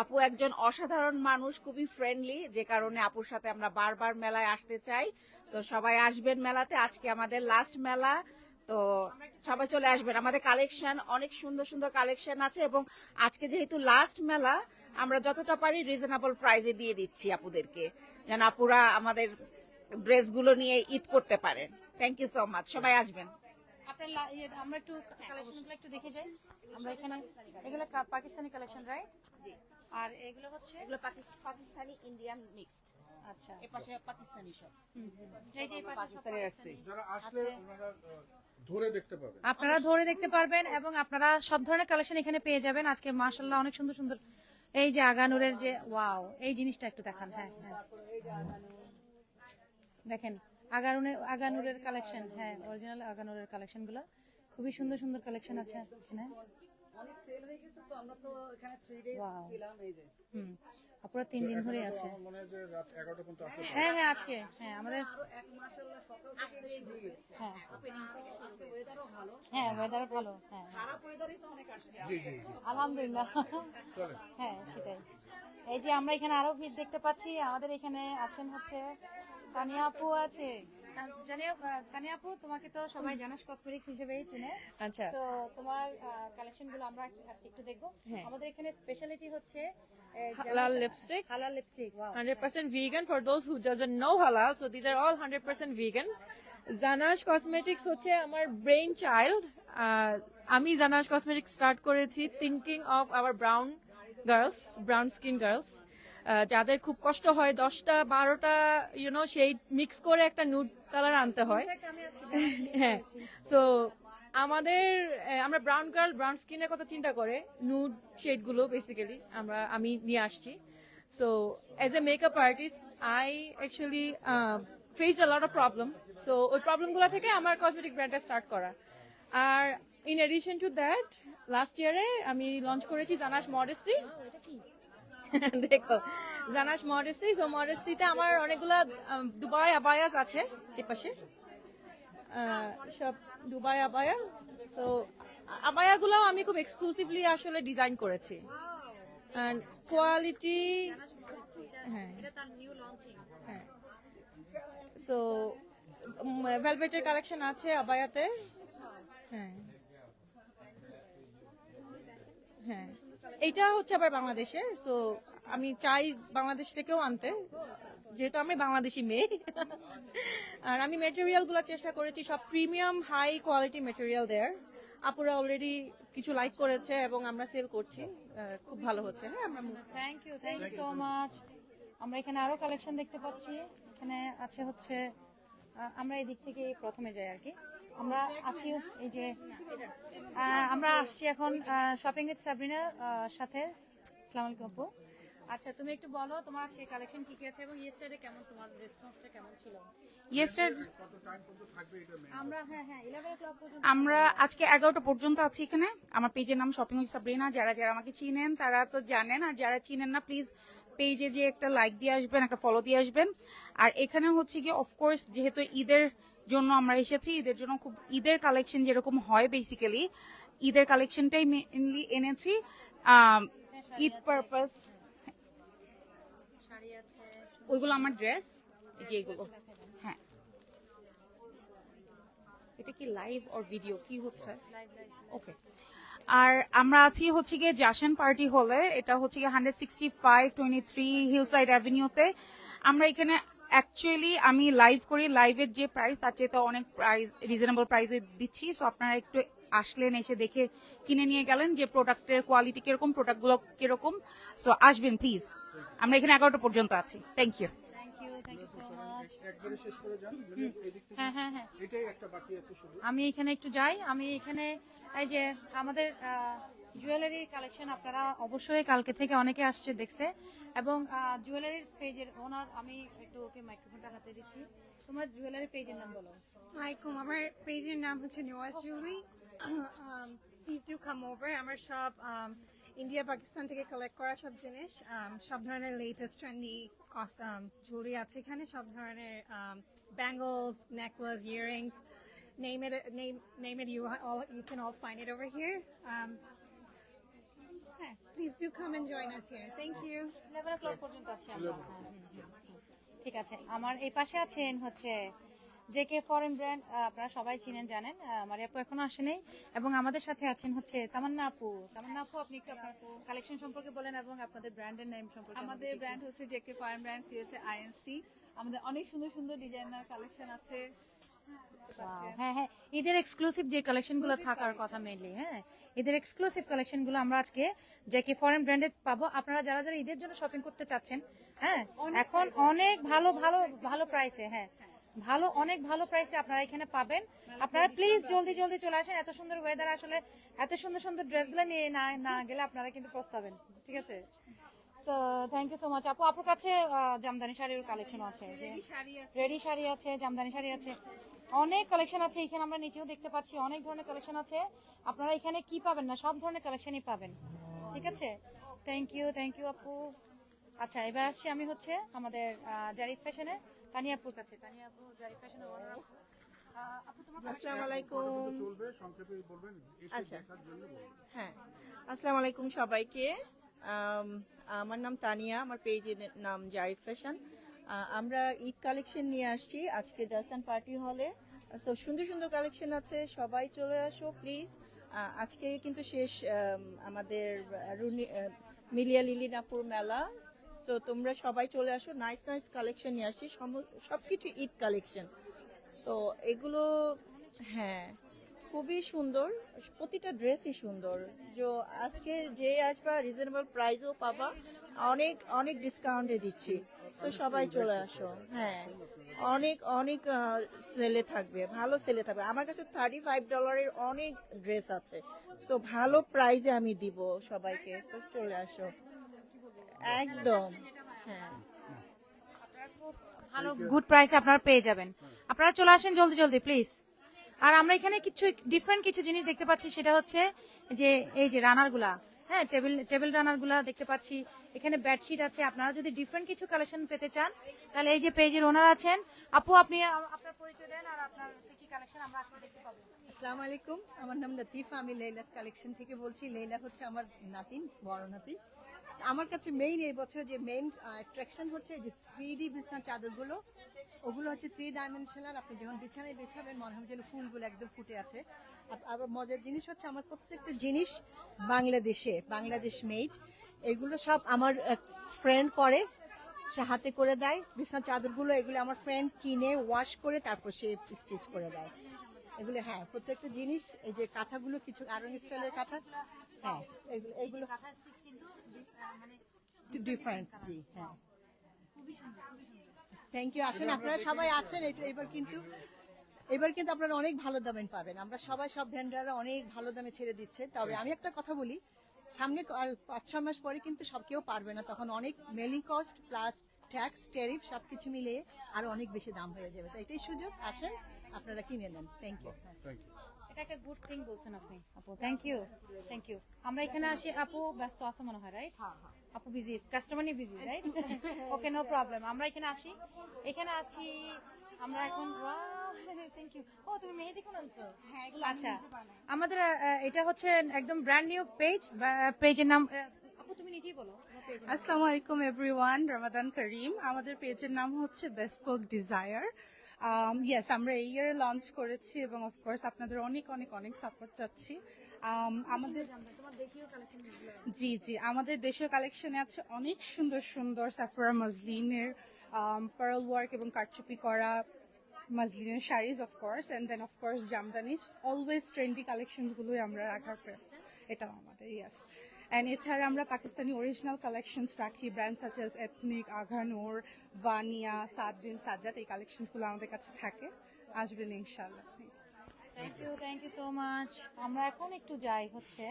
আপু একজন অসাধারণ মানুষ, খুবই ফ্রেন্ডলি, যে কারণে আপুর সাথে আমরা বারবার মেলায় আসতে চাই। তো সবাই আসবেন মেলাতে, আজকে আমাদের লাস্ট মেলা, তো সবাই চলে আসবেন। আমাদের কালেকশন অনেক সুন্দর সুন্দর কালেকশন আছে, এবং আজকে যেহেতু লাস্ট মেলা আমরা যতটা পারি রিজনেবল প্রাইসে দিয়ে দিচ্ছি আপুদেরকে, যেন আপুরা আমাদের ড্রেসগুলো নিয়ে ঈদ করতে পারেন। থ্যাংক ইউ সো মাচ, সবাই আসবেন। আমরা একটু কালেকশনগুলো একটু দেখে যাই। আমরা এখানে এগুলো পাকিস্তানি কালেকশন, রাইট? জি। আর এগুলো হচ্ছে এগুলো পাকিস্তানি ইন্ডিয়ান মিক্সড। আচ্ছা, এই পাশে পাকিস্তানি সব। এই যে এই পাশে পাকিস্তানি রাখছি। যারা আসলে ওনারা ধরে দেখতে পাবেন, আপনারা ধরে দেখতে পারবেন, এবং আপনারা সব ধরনের কালেকশন এখানে পেয়ে যাবেন। আজকে মাশাআল্লাহ অনেক সুন্দর সুন্দর, এই যে আগানুরের যে ওয়াও, এই জিনিসটা একটু দেখান। হ্যাঁ হ্যাঁ, দেখেন আগানুরের কালেকশন, হ্যাঁ অরিজিনাল আগানুরের কালেকশন গুলো খুবই সুন্দর সুন্দর কালেকশন আছে এখানে। অনেক সেল হয়ে গেছে, তো আমরা তো এখানে 3 ডেজ ছিলাম। এই যে পুরো 3 দিন ধরে আছে। মনে হয় যে রাত 11টা পর্যন্ত আসলে হ্যাঁ হ্যাঁ, আজকে হ্যাঁ আমাদের আরো এক মাশাআল্লাহ সকাল থেকে শুরু হয়েছে। হ্যাঁ ওপেনিং থেকে আজকে ওয়েদারও ভালো। হ্যাঁ ওয়েদার ভালো। হ্যাঁ খারাপ ওয়েদারই তো অনেক আসছে। জি জি আলহামদুলিল্লাহ। হ্যাঁ সেটাই। এই যে আমরা এখানে আরো ভিড় দেখতে পাচ্ছি। আমাদের এখানে আছেন হচ্ছে তানিয়া আপু আছে। তানিয়া আপু, তোমাকে তো সবাই জানাস কসমেটিক্স হিসেবেই চেনে। আচ্ছা, তো তোমার কালেকশন গুলো আমরা আজকে একটু দেখবো। আমাদের এখানে স্পেশালিটি হচ্ছে halal lipstick. হালাল lipstick. Wow, 100% vegan for those who doesn't know halal, so these are all 100% vegan. জানাশ cosmetics হচ্ছে আমার ব্রেইন চাইল্ড। আমি জানাশ কসমেটিক্স স্টার্ট করেছি thinking of our brown skin girls, যাদের খুব কষ্ট হয় 10টা 12টা শেড মিক্স করে একটা নুড কালার আনতে হয়। হ্যাঁ, সো আমরা ব্রাউন স্কিনের কথা চিন্তা করে নুড শেড গুলো বেসিক্যালি আমি নিয়ে আসছি। So as a makeup artist I actually face a lot of problem. সো ওই প্রবলেমগুলো থেকে আমার কসমেটিক ব্র্যান্ডটা স্টার্ট করা। আর in addition to that last ইয়ারে আমি লঞ্চ করেছি জানাশ মডেস্টি। দেখো জানাশ মডেস্টি। সো মডেস্টিতে আমার অনেকগুলা দুবাই আবায়াস আছে, এ পাশে সব দুবাই আবায়া। সো আবায়াগুলো আমি খুব এক্সক্লুসিভলি আসলে ডিজাইন করেছি, এন্ড কোয়ালিটি। হ্যাঁ হ্যাঁ, সো ভেলভেটের কালেকশন আছে আবায়াতে। হ্যাঁ হ্যাঁ, এইটা হচ্ছে আবার বাংলাদেশের। সো আমি চাই বাংলাদেশ থেকেও আনতে, যেহেতু আমি বাংলাদেশি মেয়ে। আর আমি মেটেরিয়াল গুলো চেষ্টা করেছি সব প্রিমিয়াম হাই কোয়ালিটি মেটেরিয়াল দেয়ার। আপুরা অলরেডি কিছু লাইক করেছে এবং আমরা সেল করছি, খুব ভালো হচ্ছে। হ্যাঁ, আমরা থ্যাংক ইউ সো মাচ। আমরা এখানে আরো কালেকশন দেখতে পাচ্ছি। এখানে আছে হচ্ছে আমরা এদিক থেকে প্রথমে যাই আর কি। আমরা আছি এই যে আমরা আসছি এখন শপিং উইথ সাবরিনার সাথে। আসসালামু আলাইকুম আপু। আচ্ছা তুমি একটু বলো তোমার আজকে কালেকশন কি কি আছে এবং ইয়েস্টারডে কেমন তোমার রেসপন্সটা কেমন ছিল? ইয়েস্টারডে আমরা হ্যাঁ 11 o'clock পর্যন্ত আমরা আজকে 11টা পর্যন্ত আছি এখানে। আমার পেজের নাম শপিং উইথ সাবরিনা। যারা যারা আমাকে চিনেন তারা তো জানেন, আর যারা চিনেন না প্লিজ পেজে যে একটা লাইক দিয়ে আসবেন, একটা ফলো দিয়ে আসবেন। আর এখানে হচ্ছে কি অফকোর্স যেহেতু ঈদের জন্য আমরা এসেছি, ঈদের জন্য খুব ঈদের কালেকশন যেরকম হয় বেসিক্যালি ঈদের কালেকশনটাই মেইনলি এনেছি। ঈদ পারপাস শাড়ি আছে। ওইগুলো আমার ড্রেস, এই যে এগুলো। হ্যাঁ, এটা কি লাইভ অর ভিডিও কি হচ্ছে? ওকে। আর আমরা আছি হচ্ছে গিয়ে জাশন পার্টি হলে, এটা হচ্ছে গিয়ে 165-23 হিলসাইড অ্যাভিনিউতে। আমরা এখানে অ্যাকচুয়ালি আমি লাইভ করি, লাইভের যে প্রাইস তার চেয়ে তো অনেক প্রাইস রিজনেবল প্রাইসে দিচ্ছি। সো আপনারা একটু আসলেন, এসে দেখে কিনে নিয়ে গেলেন যে প্রোডাক্টের কোয়ালিটি কিরকম, প্রোডাক্টগুলো কিরকম। সো আসবেন প্লিজ। আমরা এখানে 11টা পর্যন্ত আছি। Thank you so much. একবারে শেষ করে যান। হ্যাঁ এটাই একটা বাকি আছে শুধু। আমি এখানে একটু যাই। আমি এখানে এই যে আমাদের জুয়েলারি কালেকশন আপনারা অবশ্যই কালকে থেকে অনেকে আসছে দেখছে, এবং জুয়েলারির পেজের ওনার আমি একটু ওকে মাইক্রোফোনটা হাতে দিচ্ছি। তোমার জুয়েলারি পেজের নাম বলো। আসসালামাইকুম, আমার পেজের নাম হচ্ছে Niwaz jewellery. Please do come over. আমার সব ইন্ডিয়া পাকিস্তান থেকে কালেক্ট করা সব জিনিস, সব ধরনের লেটেস্ট ট্রেন্ডি জুয়েলারি আছে এখানে, সব ধরনের bangles, necklace, earrings, name it, you can all find it over here. Please do come and join us here. Thank you. 11 o'clock পর্যন্ত আছি আমরা। ঠিক আছে। আমার এই পাশে আছেন হচ্ছে জেকে ফরেন ব্র্যান্ড, আপনারা সবাই চিনেন জানেন। আমার আপু এখনো আসেনি, এবং আমাদের সাথে আছেন হচ্ছে তামান্না আপু। তামান্না আপু, আপনি একটু আপনার কালেকশন সম্পর্কে বলেন এবং আপনাদের ব্র্যান্ডের নেম সম্পর্কে। আমাদের ব্র্যান্ড হচ্ছে JK foreign brand, CSA INC. আমাদের অনেক সুন্দর সুন্দর ডিজাইনার কালেকশন আছে। হ্যাঁ, ঈদের এক্সক্লুসিভ যে কালেকশনগুলো থাকার কথা মেইনলি, হ্যাঁ ঈদের এক্সক্লুসিভ কালেকশনগুলো আমরা আজকে জেকে ফরেন ব্র্যান্ডে পাবো। আপনারা যারা যারা ঈদের জন্য শপিং করতে চাচ্ছেন, হ্যাঁ এখন অনেক ভালো ভালো ভালো প্রাইসে, হ্যাঁ অনেক ভালো প্রাইসে আপনারা এখানে পাবেন। আপনারা প্লিজ জলদি জলদি চলে আসেন। এত সুন্দর ওয়েদার, আসলে এত সুন্দর সুন্দর ড্রেসগুলো নিয়ে না গেলে আপনারা কিন্তু পস্তাবেন। ঠিক আছে, so thank you so much আপু। আপুর কাছে জামদানি শাড়ির কালেকশন আছে, যে রেডি শাড়ি আছে, জামদানি শাড়ি আছে, অনেক কালেকশন আছে এখানে। আমরা নিচেও দেখতে পাচ্ছি অনেক ধরনের কালেকশন আছে। আপনারা এখানে কি পাবেন না, সব ধরনের কালেকশনই পাবেন। ঠিক আছে, থ্যাংক ইউ আপু। আচ্ছা, এবার আসছি আমি হচ্ছে আমাদের জারিফ ফ্যাশনে তানিয়া আপুর কাছে। তানিয়া আপু জারিফ ফ্যাশনের ওনার আপু। আসসালামু আলাইকুম। চলবে, সংক্ষেপে বলবেন, এসে দেখার জন্য বলবেন। হ্যাঁ, আসসালামু আলাইকুম সবাইকে। আমার নাম তানিয়া, আমার পেজের নাম জারিফ ফ্যাশন। আমরা ঈদ কালেকশন নিয়ে আসছি আজকে জাসান পার্টি হলে। সো সুন্দর সুন্দর কালেকশন আছে, সবাই চলে আসো প্লিজ। আজকে কিন্তু শেষ আমাদের মিলিয়া লিলিনাপুর মেলা। সো তোমরা সবাই চলে আসো, নাইস নাইস কালেকশন নিয়ে আসছি, সবকিছু ঈদ কালেকশন। তো এগুলো হ্যাঁ খুবই সুন্দর, প্রতিটা ড্রেসই সুন্দর। আজকে যে আসবা রিজনেবল প্রাইসও পাবা, অনেক অনেক ডিসকাউন্টে দিচ্ছি। তো সবাই চলে আসো। হ্যাঁ, অনেক অনেক সেলে থাকবে, ভালো সেলে থাকবে। আমার কাছে $35 অনেক ড্রেস আছে। সো ভালো প্রাইসে আমি দিব সবাইকে। সো চলে আসো একদম। হ্যাঁ, ভালো গুড প্রাইসে আপনারা পেয়ে যাবেন। আপনারা চলে আসেন জলদি জলদি প্লিজ। আর আমরা এখানে কিছু ডিফারেন্ট কিছু জিনিস দেখতে পাচ্ছি, সেটা হচ্ছে যে এই যে রানার গুলা, হ্যাঁ টেবিল রানার গুলা দেখতে পাচ্ছি। এখানে বেডশিট আছে। আপনারা যদি ডিফারেন্ট কিছু কালেকশন পেতে চান তাহলে এই যে পেজের ওনার আছেন। আপু, আপনি আপনার পরিচয় দেন আর আপনার কি কালেকশন আমরা আজকে দেখতে পাবো। আসসালামু আলাইকুম, আমার নাম লতিফা, আমি লেইলাস কালেকশন থেকে বলছি। লেইলা হচ্ছে আমার নাতিন, বড় নাতিন। আমার কাছে মেইন এই বছর যে মেইন অ্যাট্রাকশন হচ্ছে যে 3D বিছানার চাদরগুলো। ওগুলো হচ্ছে 3 ডাইমেনশনাল। আপনি যখন বিছানায় বিছাবেন মনে হবে যেন ফুলগুলো একদম ফুটে আছে। আবার মজার জিনিস হচ্ছে আমার প্রত্যেকটা জিনিস বাংলাদেশ মেড। এগুলো সব আমার ফ্রেন্ড করে, সে হাতে করে দেয়। বিছানার চাদরগুলো এগুলো আমার ফ্রেন্ড কিনে ওয়াশ করে তারপর সে স্টিচ করে দেয় এগুলো। হ্যাঁ, প্রত্যেকটা জিনিস, এই যে কাঁথাগুলো কিছু আরং স্টাইলের কাঁথা, হ্যাঁ এগুলো ডিফারেন্ট। জি হ্যাঁ, থ্যাংক ইউ। আসেন, আপনারা সবাই আছেন। এবার কিন্তু আপনারা অনেক ভালো দামে পাবেন। আমরা সবাই, সব ভেন্ডাররা অনেক ভালো দামে ছেড়ে দিচ্ছে। তবে আমি একটা কথা বলি, সামনে আর 5-6 মাস পরে কিন্তু সব কেউ পারবে না, তখন অনেক mailing cost plus tax tariff সবকিছু মিলিয়ে আরো অনেক বেশি দাম হয়ে যাবে। তো এটাই সুযোগ, আসেন আপনারা কিনে নেন। Thank you. এটা একটা গুড থিং বলছেন আপনি আপু, থ্যাংক ইউ থ্যাংক ইউ। আমরা এখানে আসি, আপু ব্যস্ত আছে মনে হয়, রাইট? আপু বিজি, কাস্টমার নিয়ে বিজি, রাইট? ওকে, নো প্রবলেম। আমরা এখানে আসি, এখানে আছি আমরা এখন। Thank you. ও তুমি মেহেদি কোন আনছো? আচ্ছা, আমাদের এটা হচ্ছে একদম ব্র্যান্ড নিউ পেজ, পেজের নাম আপু তুমি নিজেই বলো। আসসালামু আলাইকুম এভরিওয়ান, রমাদান করিম। আমাদের পেজের নাম হচ্ছে বেসপোক ডিজায়ার। ইয়েস, আমরা এই ইয়ারে লঞ্চ করেছি এবং অফকোর্স আপনাদের অনেক অনেক অনেক সাপোর্ট চাচ্ছি। আমাদের জি জি, আমাদের দেশীয় কালেকশনে আছে অনেক সুন্দর সুন্দর সাফরা মজলিনের পার্ল ওয়ার্ক এবং কারচুপি করা মজলিনের saris of course, and then of course Jamdani, always trendy কালেকশনসগুলোই আমরা রাখার এটাও আমাদের। ইয়েস, অ্যান্ড এছাড়া আমরা পাকিস্তানি অরিজিনাল কালেকশনস রাখি, brand such as ethnic, Agha Noor, Vania, Sadbin, Sajjad, এই কালেকশনসগুলো আমাদের কাছে থাকে। আসবেন ইনশাআল্লাহ। Thank you so much. আমরা এখন একটু যাই হচ্ছে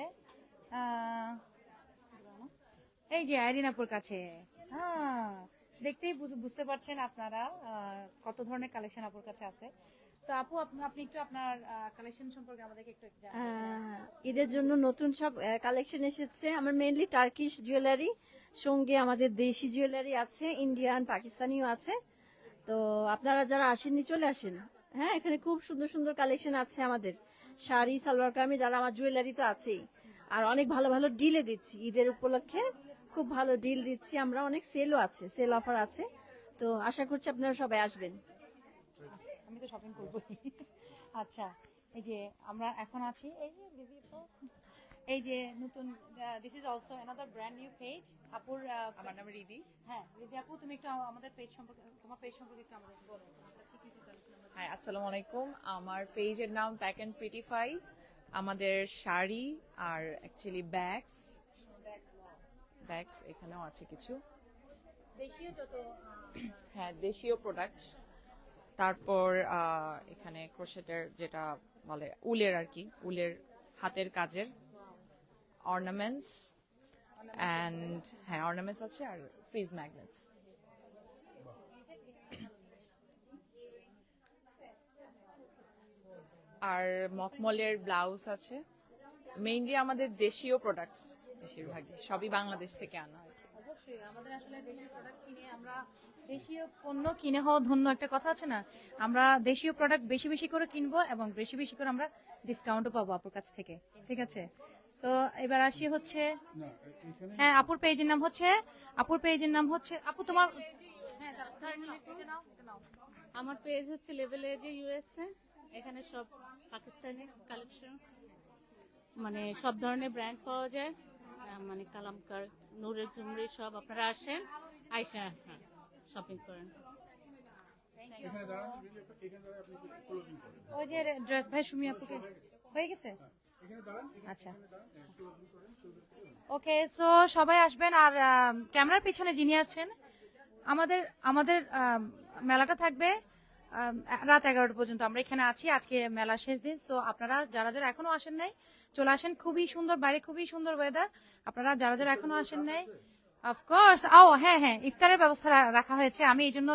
এই যে আইরিনাপুর কাছে। হ্যাঁ, দেখতেই বুঝতে পারছেন আপনারা কত ধরনের কালেকশন আপুর কাছে আছে। সো আপু, আপনি একটু আপনার কালেকশন সম্পর্কে আমাদেরকে একটু ঈদের জন্য নতুন সব কালেকশন এসেছে। আমার মেইনলি টার্কিশ জুয়েলারি, সঙ্গে আমাদের দেশি জুয়েলারি আছে, ইন্ডিয়ান, পাকিস্তানিও আছে। তো আপনারা যারা আসেননি চলে আসেন। হ্যাঁ, এখানে খুব সুন্দর সুন্দর কালেকশন আছে আমাদের, শাড়ি, সালোয়ার কামিজ, যারা আমার জুয়েলারি তো আছেই, আর অনেক ভালো ভালো ডিলে দিচ্ছি ঈদের উপলক্ষে, খুব ভালো ডিল দিচ্ছি আমরা, অনেক সেলও আছে, সেল অফার আছে। তো আশা করছি আপনারা সবাই আসবেন। আমি তো শপিং করবো। আচ্ছা, এই যে আমরা এখন আছি, এই যে নতুন, this is also another brand new page. আপুর আমার নাম রিদি। হ্যাঁ রিদি আপু, তুমি একটু আমাদের পেজ সম্পর্কে, তোমার পেজ সম্পর্কে একটু আমাদের বলো। হ্যাঁ, আসসালামু আলাইকুম। আমার পেজের নাম প্যাক এন্ড প্রিটিফাই। আমাদের শাড়ি আর অ্যাকচুয়ালি ব্যাগস এখানেও আছে কিছু দেশীয় যত, হ্যাঁ দেশীয় প্রোডাক্টস। তারপর এখানে ক্রোশেটের যেটা বলে উলের আর কি, উলের হাতের কাজের অর্নামেন্টস, অ্যান্ড হ্যাঁ অর্নামেন্টস আছে, আর ফ্রিজ ম্যাগনেটস। আর মখমলের ব্লাউজ আছে। মেইনলি আমাদের দেশীয় প্রোডাক্টস, বেশিরভাগই সবই বাংলাদেশ থেকে আনা হয়। অবশ্যই আমাদের আসলে দেশীয় প্রোডাক্ট কিনে, আমরা দেশীয় পণ্য কিনে হওয়া ধন্য, একটা কথা আছে না, আমরা দেশীয় প্রোডাক্ট বেশি বেশি করে কিনবো এবং বেশি বেশি করে আমরা ডিসকাউন্টও পাবো আপুর কাছ থেকে। ঠিক আছে, সো এবার আসি হচ্ছে, হ্যাঁ আপুর পেজের নাম হচ্ছে, আপু তোমার, আমার পেজ হচ্ছে লেভেল এজে ইউএসএ। এখানে সব পাকিস্তানি কালেকশন, মানে সব ধরনের ব্র্যান্ড পাওয়া যায়, মানে কালামকার, নূরের জুমরি, সব আপনারা আসেন, আইসা শপিং করেন। ওই যে ড্রেস ভাই সুমি আপুকে হয়ে গেছে। আচ্ছা, ওকে, সো সবাই আসবেন। আর ক্যামেরার পিছনে যিনি আছেন, আমাদের মেলাটা থাকবে রাত 11টা পর্যন্ত। আমরা এখানে আছি, আজকে মেলা শেষ দিন। সো আপনারা যারা যারা এখনো আসেন নাই চলে আসেন, খুবই সুন্দর বাইরে, খুবই সুন্দর ওয়েদার। আপনারা যারা যারা এখনো আসেন নাই, অফকোর্স হ্যাঁ হ্যাঁ, ইফতারের ব্যবস্থা রাখা হয়েছে। আমি এই জন্য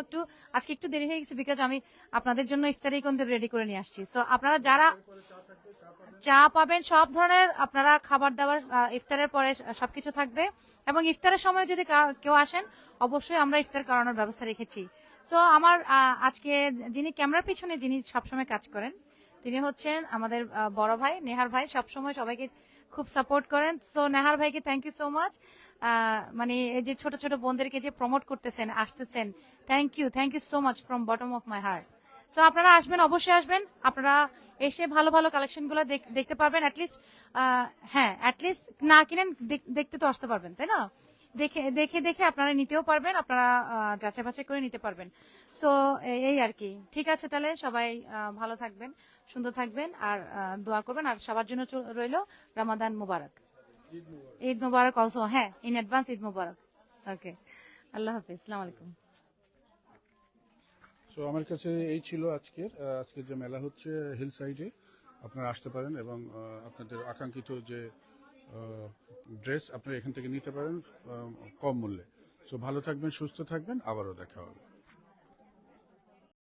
আজকে একটু দেরি হয়ে গেছে, বিকজ আমি আপনাদের জন্য ইফতারি কিন্তু রেডি করে নিয়ে আসছি। সো আপনারা যারা চা পাবেন, সব ধরনের আপনারা খাবার দাবার ইফতারের পরে সবকিছু থাকবে। এবং ইফতারের সময় যদি কেউ আসেন, অবশ্যই আমরা ইফতার করানোর ব্যবস্থা রেখেছি। সো আমার আজকে যিনি ক্যামেরার পিছনে, যিনি সবসময় কাজ করেন, তিনি হচ্ছেন আমাদের বড় ভাই নেহার ভাই, সবসময় সবাইকে খুব সাপোর্ট করেন। সো নেহার ভাইকে থ্যাংক ইউ সো মাচ। মানে এই যে ছোট ছোট বোনদেরকে যে প্রমোট করতেছেন, আসতেছেন, thank you so much from bottom of my heart. So আপনারা আসবেন, অবশ্যই আসবেন। আপনারা এসে ভালো ভালো কালেকশন গুলো দেখতে পারবেন। অ্যাটলিস্ট না কিনেন, দেখতে তো আসতে পারবেন, তাই না? দেখে দেখে আপনারা নিতেও পারবেন, আপনারা যাচাই বাছাই করে নিতে পারবেন। সো এই আর কি। ঠিক আছে, তাহলে সবাই ভালো থাকবেন, সুন্দর থাকবেন, আর দোয়া করবেন। আর সবার জন্য রইল রমাদান মুবারক, ঈদ মুবারক অলসো। হ্যাঁ, ইন অ্যাডভান্স ঈদ মুবারক। ওকে, আল্লাহ হাফিজ, আসসালামু আলাইকুম। সো আমার কাছে এই ছিল আজকের যে মেলা হচ্ছে হিল সাইডে, আপনারা আসতে পারেন এবং আপনাদের আকাঙ্ক্ষিত যে ড্রেস আপনারা এখান থেকে নিতে পারেন কম মূল্যে। সো ভালো থাকবেন, সুস্থ থাকবেন, আবারও দেখা হবে।